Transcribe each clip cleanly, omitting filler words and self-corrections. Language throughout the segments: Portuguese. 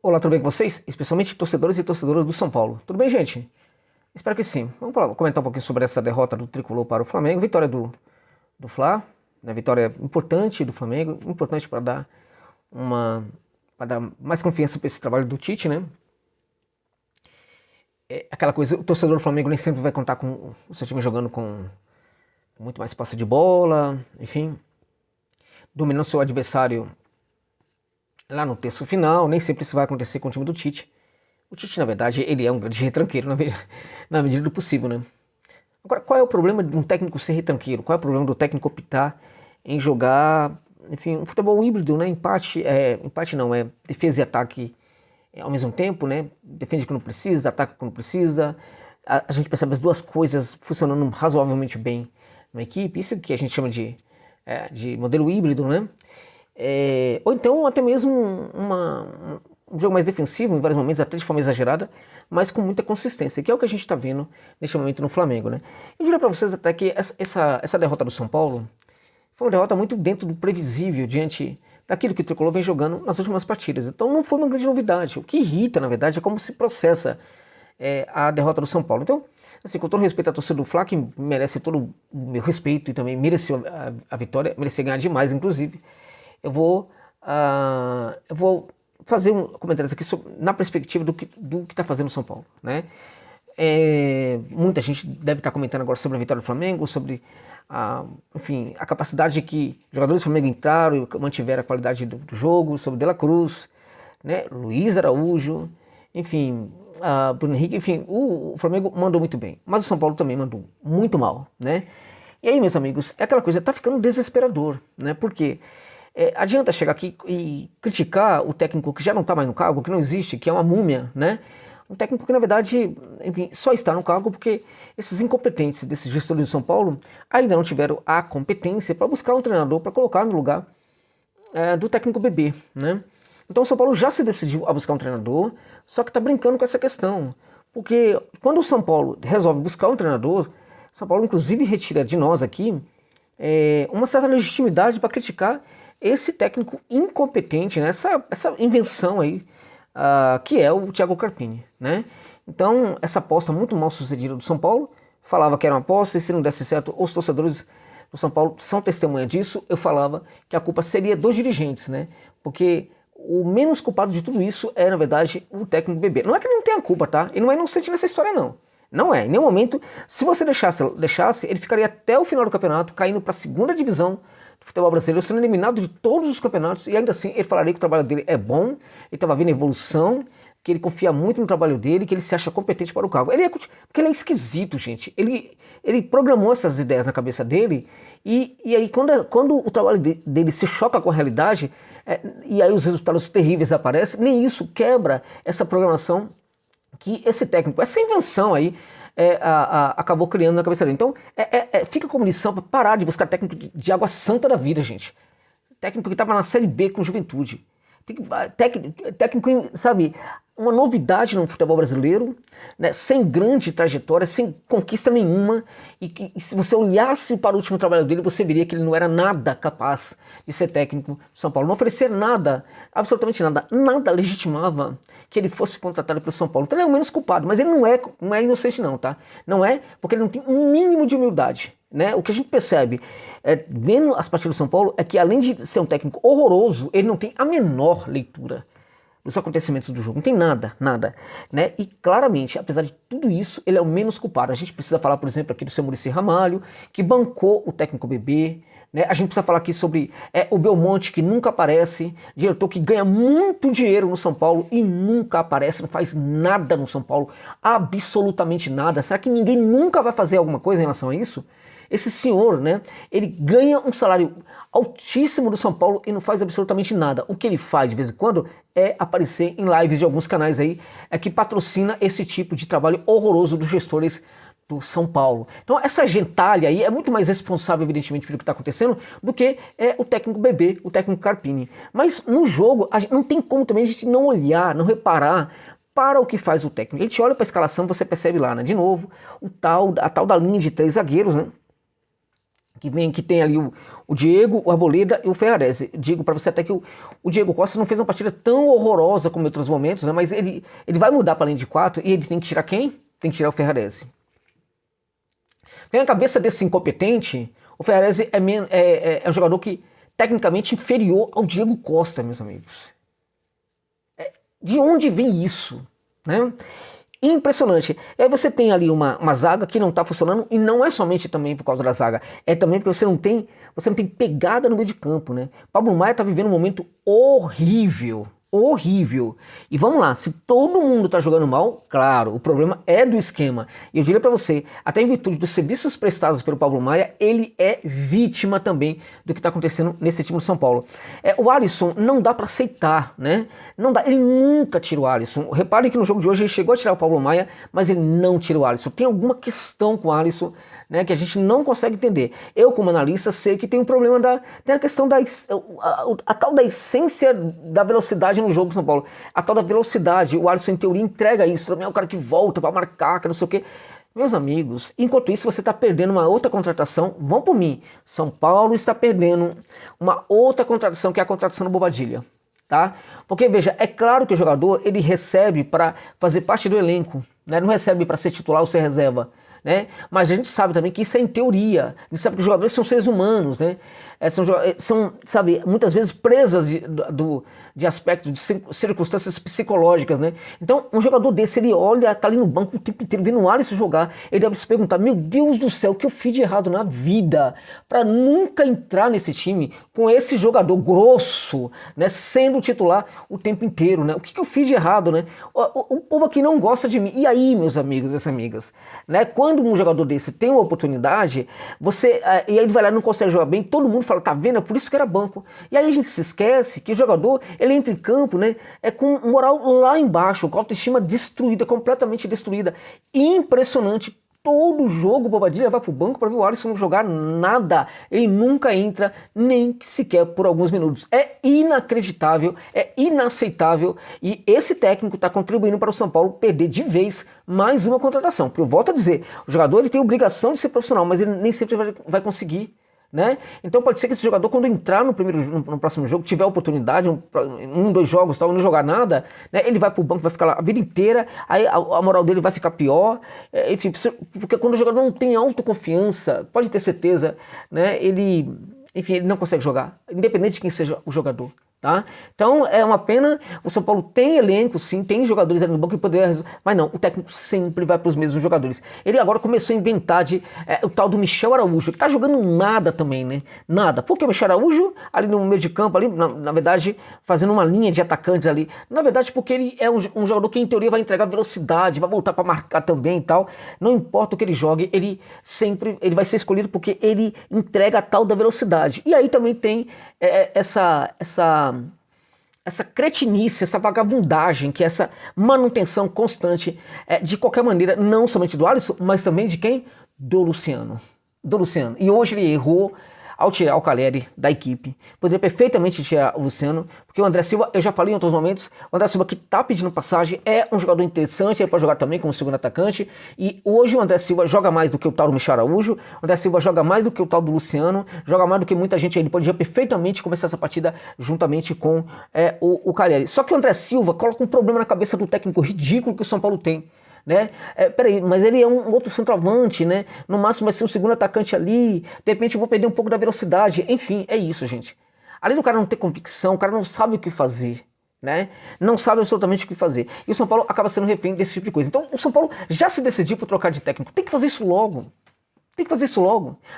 Olá, tudo bem com vocês? Especialmente torcedores e torcedoras do São Paulo. Tudo bem, gente? Espero que sim. Vamos comentar um pouquinho sobre essa derrota do Tricolor para o Flamengo. Vitória do Fla, né? Vitória importante do Flamengo, importante para dar mais confiança para esse trabalho do Tite, né? É aquela coisa, o torcedor do Flamengo nem sempre vai contar com o seu time jogando com muito mais posse de bola, enfim, dominando seu adversário lá no terço final. Nem sempre isso vai acontecer com o time do Tite. O Tite, na verdade, ele é um grande retranqueiro, na medida do possível, né? Agora, qual é o problema de um técnico ser retranqueiro? Qual é o problema do técnico optar em jogar, enfim, um futebol híbrido, né? Empate não, é defesa e ataque ao mesmo tempo, né? Defende quando precisa, ataca quando precisa. A gente percebe as duas coisas funcionando razoavelmente bem na equipe. Isso que a gente chama de modelo híbrido, né? Ou então até mesmo um jogo mais defensivo, em vários momentos, até de forma exagerada, mas com muita consistência, que é o que a gente está vendo neste momento no Flamengo, né? Eu diria para vocês até que essa derrota do São Paulo foi uma derrota muito dentro do previsível, diante daquilo que o Tricolor vem jogando nas últimas partidas. Então não foi uma grande novidade. O que irrita, na verdade, é como se processa a derrota do São Paulo. Então, assim, com todo respeito à torcida do Fla, que merece todo o meu respeito e também mereceu a vitória, merecia ganhar demais, inclusive, eu vou fazer um comentário aqui na perspectiva do que está fazendo o São Paulo, né? Muita gente deve estar comentando agora sobre a vitória do Flamengo, sobre enfim, a capacidade que jogadores do Flamengo entraram e mantiveram a qualidade do jogo, sobre De La Cruz, né? Luiz Araújo, enfim, Bruno Henrique, enfim, o Flamengo mandou muito bem, mas o São Paulo também mandou muito mal, né? E aí, meus amigos, é aquela coisa, tá ficando desesperador, né? Porque adianta chegar aqui e criticar o técnico que já não está mais no cargo, que não existe, que é uma múmia, né? Um técnico que, na verdade, enfim, só está no cargo porque esses incompetentes desses gestores de São Paulo ainda não tiveram a competência para buscar um treinador para colocar no lugar do técnico bebê, né? Então o São Paulo já se decidiu a buscar um treinador, só que está brincando com essa questão. Porque quando o São Paulo resolve buscar um treinador, o São Paulo inclusive retira de nós aqui uma certa legitimidade para criticar esse técnico incompetente, né? essa invenção aí, que é o Thiago Carpini, né? Então, essa aposta muito mal sucedida do São Paulo, falava que era uma aposta, e se não desse certo, os torcedores do São Paulo são testemunha disso. Eu falava que a culpa seria dos dirigentes, né? Porque o menos culpado de tudo isso é, na verdade, o técnico bebê. Não é que ele não tenha culpa, tá? Ele não é inocente nessa história, não. Não é. Em nenhum momento, se você deixasse, ele ficaria até o final do campeonato, caindo para a segunda divisão do futebol brasileiro, sendo eliminado de todos os campeonatos, e ainda assim ele falaria que o trabalho dele é bom, ele estava vendo evolução, que ele confia muito no trabalho dele, que ele se acha competente para o cargo. Porque ele é esquisito, gente. Ele programou essas ideias na cabeça dele, e aí quando o trabalho dele se choca com a realidade, e aí os resultados terríveis aparecem, nem isso quebra essa programação que esse técnico, essa invenção aí, acabou criando na cabeça dele. Então, fica como lição para parar de buscar técnico de água santa da vida, gente. Técnico que estava na Série B com Juventude. Técnico, sabe, uma novidade no futebol brasileiro, né, sem grande trajetória, sem conquista nenhuma, e se você olhasse para o último trabalho dele, você veria que ele não era nada capaz de ser técnico de São Paulo. Não oferecer nada, absolutamente nada, nada legitimava que ele fosse contratado pelo São Paulo. Então ele é o menos culpado, mas ele não é inocente não, tá? Não é porque ele não tem um mínimo de humildade, né? O que a gente percebe vendo as partidas do São Paulo é que, além de ser um técnico horroroso, ele não tem a menor leitura dos acontecimentos do jogo, não tem nada, né? E claramente, apesar de tudo isso, ele é o menos culpado. A gente precisa falar, por exemplo, aqui do seu Muricy Ramalho, que bancou o técnico bebê, né? A gente precisa falar aqui sobre o Belmonte, que nunca aparece, diretor que ganha muito dinheiro no São Paulo e nunca aparece, não faz nada no São Paulo, absolutamente nada. Será que ninguém nunca vai fazer alguma coisa em relação a isso? Esse senhor, né, ele ganha um salário altíssimo do São Paulo e não faz absolutamente nada. O que ele faz de vez em quando é aparecer em lives de alguns canais aí que patrocina esse tipo de trabalho horroroso dos gestores do São Paulo. Então essa gentalha aí é muito mais responsável, evidentemente, pelo que está acontecendo do que o técnico bebê, o técnico Carpini. Mas no jogo, não tem como também a gente não olhar, não reparar para o que faz o técnico. A gente olha para a escalação, você percebe lá, né, de novo, a tal da linha de 3 zagueiros, né, que tem ali o Diego, o Arboleda e o Ferrarese. Digo para você até que o Diego Costa não fez uma partida tão horrorosa como em outros momentos, né? Mas ele vai mudar para a linha de 4 e ele tem que tirar quem? Tem que tirar o Ferrarese. Porque na cabeça desse incompetente, o Ferrarese é um jogador que tecnicamente inferior ao Diego Costa, meus amigos. De onde vem isso? Né? Impressionante. E aí você tem ali uma zaga que não está funcionando, e não é somente também por causa da zaga, é também porque você não tem pegada no meio de campo, né? Pablo Maia está vivendo um momento horrível. Horrível. E vamos lá, se todo mundo tá jogando mal, claro, o problema é do esquema. E eu diria para você, até em virtude dos serviços prestados pelo Pablo Maia, ele é vítima também do que tá acontecendo nesse time do São Paulo. O Alisson não dá para aceitar, né? Não dá, ele nunca tira o Alisson. Reparem que no jogo de hoje ele chegou a tirar o Pablo Maia, mas ele não tira o Alisson. Tem alguma questão com o Alisson, né, que a gente não consegue entender. Eu, como analista, sei que tem um problema tem a questão a tal da essência da velocidade no jogo do São Paulo. A tal da velocidade, o Alisson em teoria entrega isso, também é o cara que volta para marcar, que não sei o quê. Meus amigos, enquanto isso você está perdendo uma outra contratação, vão por mim, São Paulo está perdendo uma outra contratação, que é a contratação do Bobadilla. Tá? Porque, veja, é claro que o jogador ele recebe para fazer parte do elenco, né? Não recebe para ser titular ou ser reserva. Né? Mas a gente sabe também que isso é em teoria. A gente sabe que os jogadores são seres humanos, né? São, sabe, muitas vezes presas de aspectos, de circunstâncias psicológicas, né? Então, um jogador desse, ele olha, tá ali no banco o tempo inteiro, vendo o Alisson jogar, ele deve se perguntar, meu Deus do céu, o que eu fiz de errado na vida para nunca entrar nesse time com esse jogador grosso, né? Sendo titular o tempo inteiro, né? O que eu fiz de errado, né? O povo aqui não gosta de mim. E aí, meus amigos e minhas amigas, né? Quando um jogador desse tem uma oportunidade, e aí ele vai lá e não consegue jogar bem, todo mundo fala, tá vendo? É por isso que era banco. E aí a gente se esquece que o jogador, ele entra em campo, né? Com moral lá embaixo, com a autoestima destruída, completamente destruída. Impressionante. Todo jogo o Bobadilla vai pro banco para ver o Alisson não jogar nada. Ele nunca entra, nem sequer por alguns minutos. É inacreditável, é inaceitável. E esse técnico está contribuindo para o São Paulo perder de vez mais uma contratação. Porque eu volto a dizer, o jogador ele tem a obrigação de ser profissional, mas ele nem sempre vai conseguir. Né? Então pode ser que esse jogador, quando entrar no próximo jogo, tiver oportunidade, dois jogos, tal, não jogar nada, né? Ele vai pro banco, vai ficar lá a vida inteira, aí a moral dele vai ficar pior, enfim, porque quando o jogador não tem autoconfiança, pode ter certeza, né? Ele não consegue jogar, independente de quem seja o jogador. Tá? Então é uma pena, o São Paulo tem elenco, sim, tem jogadores ali no banco que poderia, mas não, o técnico sempre vai para os mesmos jogadores. Ele agora começou a inventar o tal do Michel Araújo, que tá jogando nada também, né? Nada. Por que o Michel Araújo ali no meio de campo, ali, na verdade, fazendo uma linha de atacantes ali? Na verdade, porque ele é um jogador que em teoria vai entregar velocidade, vai voltar para marcar também e tal. Não importa o que ele jogue, ele vai ser escolhido porque ele entrega a tal da velocidade. E aí também tem essa cretinice, essa vagabundagem, que é essa manutenção constante, de qualquer maneira, não somente do Alisson, mas também de quem? Do Luciano. E hoje ele errou ao tirar o Caleri da equipe. Poderia perfeitamente tirar o Luciano, porque o André Silva, eu já falei em outros momentos, o André Silva que tá pedindo passagem, é um jogador interessante, ele pode jogar também como segundo atacante, e hoje o André Silva joga mais do que o tal do Michel Araújo, o André Silva joga mais do que o tal do Luciano, joga mais do que muita gente, ele poderia perfeitamente começar essa partida juntamente com o Caleri. Só que o André Silva coloca um problema na cabeça do técnico ridículo que o São Paulo tem. Né? Peraí, mas ele é um outro centroavante, né? No máximo vai ser um segundo atacante ali, de repente eu vou perder um pouco da velocidade, enfim, é isso, gente. Além do cara não ter convicção, o cara não sabe o que fazer, né? Não sabe absolutamente o que fazer. E o São Paulo acaba sendo refém desse tipo de coisa. Então o São Paulo já se decidiu por trocar de técnico, tem que fazer isso logo.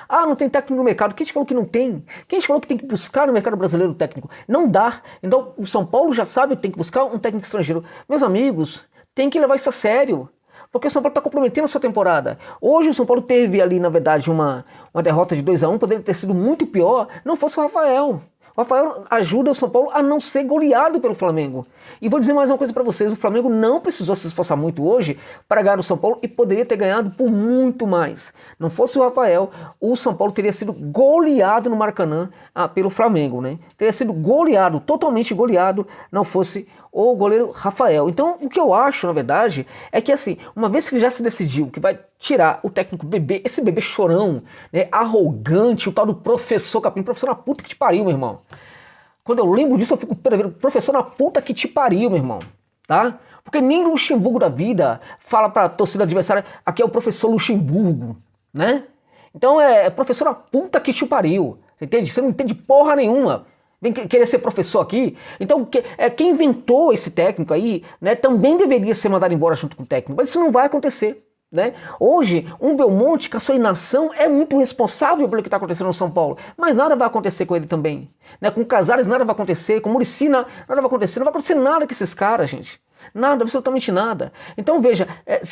Ah, não tem técnico no mercado. Quem te falou que não tem? Quem te falou que tem que buscar no mercado brasileiro técnico? Não dá. Então o São Paulo já sabe que tem que buscar um técnico estrangeiro. Meus amigos, tem que levar isso a sério, porque o São Paulo está comprometendo a sua temporada. Hoje o São Paulo teve ali, na verdade, uma derrota de 2-1, poderia ter sido muito pior, não fosse o Rafael. O Rafael ajuda o São Paulo a não ser goleado pelo Flamengo. E vou dizer mais uma coisa para vocês, o Flamengo não precisou se esforçar muito hoje para ganhar o São Paulo e poderia ter ganhado por muito mais. Não fosse o Rafael, o São Paulo teria sido goleado no Maracanã pelo Flamengo, né? Teria sido goleado, totalmente goleado, não fosse o goleiro Rafael. Então, o que eu acho, na verdade, é que assim, uma vez que já se decidiu que vai tirar o técnico bebê, esse bebê chorão, né, arrogante, o tal do professor Capim, professor na puta que te pariu, meu irmão. Quando eu lembro disso, eu fico, professor na puta que te pariu, meu irmão, tá? Porque nem Luxemburgo da vida fala pra torcida adversária, aqui é o professor Luxemburgo, né? Então é professor na puta que te pariu, você entende? Você não entende porra nenhuma. Vem querer ser professor aqui. Então, quem inventou esse técnico aí, né, também deveria ser mandado embora junto com o técnico. Mas isso não vai acontecer. Né? Hoje, um Belmonte, com a sua inação, é muito responsável pelo que está acontecendo no São Paulo. Mas nada vai acontecer com ele também. Né? Com o Casares nada vai acontecer, com o Muricy nada vai acontecer. Não vai acontecer nada com esses caras, gente. Nada, absolutamente nada. Então veja,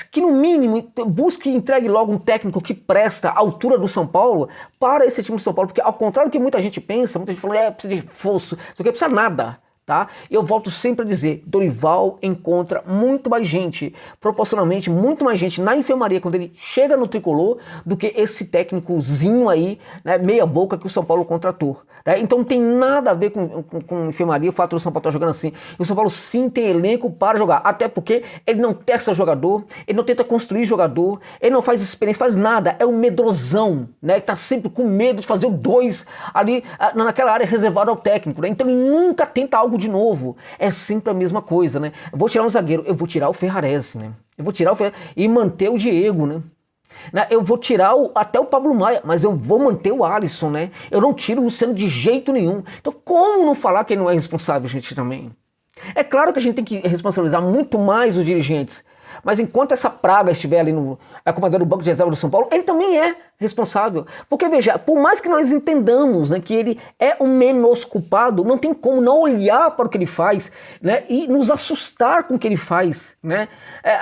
que no mínimo busque e entregue logo um técnico que presta à altura do São Paulo para esse time do São Paulo, porque ao contrário do que muita gente pensa, muita gente fala, precisa de reforço, isso aqui precisa nada. Tá? Eu volto sempre a dizer, Dorival encontra muito mais gente, proporcionalmente muito mais gente na enfermaria quando ele chega no tricolor do que esse técnicozinho aí, né, meia boca que o São Paulo contratou. Né? Então não tem nada a ver com enfermaria o fato do São Paulo estar jogando assim. E o São Paulo sim tem elenco para jogar, até porque ele não testa jogador, ele não tenta construir jogador, ele não faz experiência, faz nada, é um medrosão, né? Ele tá sempre com medo de fazer o 2 ali naquela área reservada ao técnico, né? Então ele nunca tenta algo de novo, é sempre a mesma coisa, né? Eu vou tirar um zagueiro, eu vou tirar o Ferrarese, né? Eu vou tirar o Ferrarese e manter o Diego, né? Eu vou tirar até o Pablo Maia, mas eu vou manter o Alisson, né? Eu não tiro o Luciano de jeito nenhum. Então como não falar que ele não é responsável, gente, também? É claro que a gente tem que responsabilizar muito mais os dirigentes, mas enquanto essa praga estiver ali comandando o banco de reserva do São Paulo, ele também é responsável. Porque veja, por mais que nós entendamos, né, que ele é o menos culpado, não tem como não olhar para o que ele faz, né, e nos assustar com o que ele faz. Né?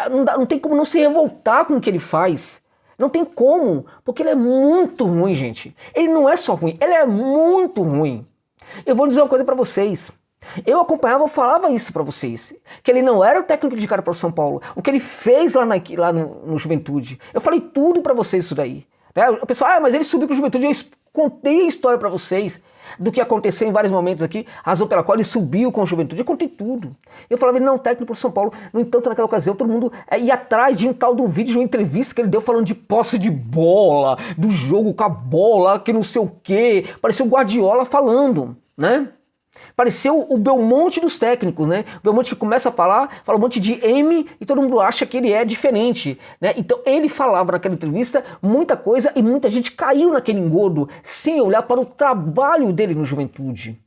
Não tem como não se revoltar com o que ele faz. Não tem como, porque ele é muito ruim, gente. Ele não é só ruim, ele é muito ruim. Eu vou dizer uma coisa para vocês. Eu acompanhava, eu falava isso pra vocês, que ele não era o técnico de cara para o São Paulo, o que ele fez lá no Juventude. Eu falei tudo pra vocês isso daí. Né? O pessoal, mas ele subiu com o Juventude, eu contei a história pra vocês do que aconteceu em vários momentos aqui, razão pela qual ele subiu com o Juventude, eu contei tudo. Eu falava, ele não é um técnico pro São Paulo, no entanto naquela ocasião todo mundo ia atrás de um tal do vídeo, de uma entrevista que ele deu falando de posse de bola, do jogo com a bola, que não sei o quê, parecia o Guardiola falando, né? Pareceu o Belmonte dos técnicos, né? O Belmonte que começa a falar, fala um monte de M e todo mundo acha que ele é diferente, né? Então ele falava naquela entrevista muita coisa e muita gente caiu naquele engodo sem olhar para o trabalho dele no Juventude.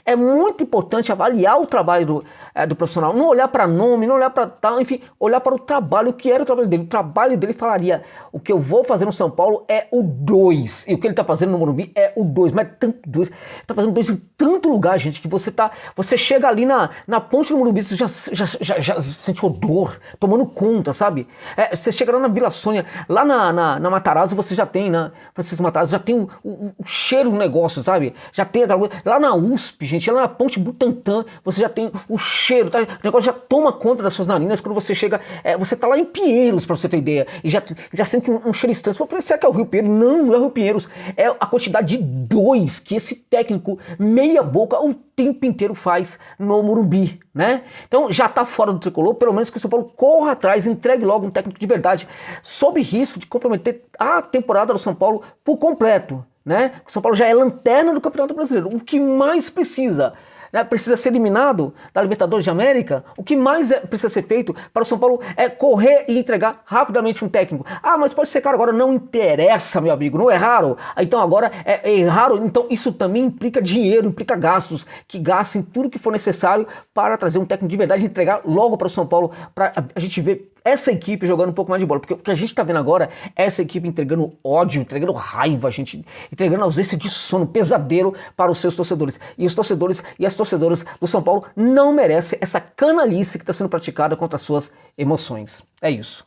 É muito importante avaliar o trabalho do profissional, não olhar para nome, não olhar para tal, enfim, olhar para o trabalho, o que era o trabalho dele. O trabalho dele falaria, o que eu vou fazer no São Paulo é o 2, e o que ele está fazendo no Morumbi é o 2, mas tanto 2, está fazendo 2 em tanto lugar, gente, que você chega ali na ponte do Morumbi, você já sente odor, tomando conta, sabe? Você chega lá na Vila Sônia, lá na Matarazzo, você já tem, na Francisco Matarazzo, já tem o cheiro do negócio, sabe? Já tem aquela coisa, lá na USP, gente, lá na Ponte Butantã, você já tem o cheiro, tá? O negócio já toma conta das suas narinas quando você chega, você tá lá em Pinheiros, pra você ter ideia, e já sente um cheiro estranho. Você fala, será que é o Rio Pinheiros? Não, não é o Rio Pinheiros, é a quantidade de 2 que esse técnico meia boca o tempo inteiro faz no Morumbi, né? Então já tá fora do tricolor, pelo menos que o São Paulo corra atrás, entregue logo um técnico de verdade, sob risco de comprometer a temporada do São Paulo por completo. Né? O São Paulo já é lanterna do Campeonato Brasileiro. O que mais precisa? Né? Precisa ser eliminado da Libertadores de América? O que mais precisa ser feito para o São Paulo é correr e entregar rapidamente um técnico? Ah, mas pode ser caro agora. Não interessa, meu amigo. Não é raro. Então agora é raro. Então isso também implica dinheiro, implica gastos. Que gastem tudo que for necessário para trazer um técnico de verdade e entregar logo para o São Paulo, para a gente ver essa equipe jogando um pouco mais de bola, porque o que a gente tá vendo agora é essa equipe entregando ódio, entregando raiva, gente, entregando ausência de sono, pesadelo para os seus torcedores. E os torcedores e as torcedoras do São Paulo não merecem essa canalice que está sendo praticada contra as suas emoções. É isso.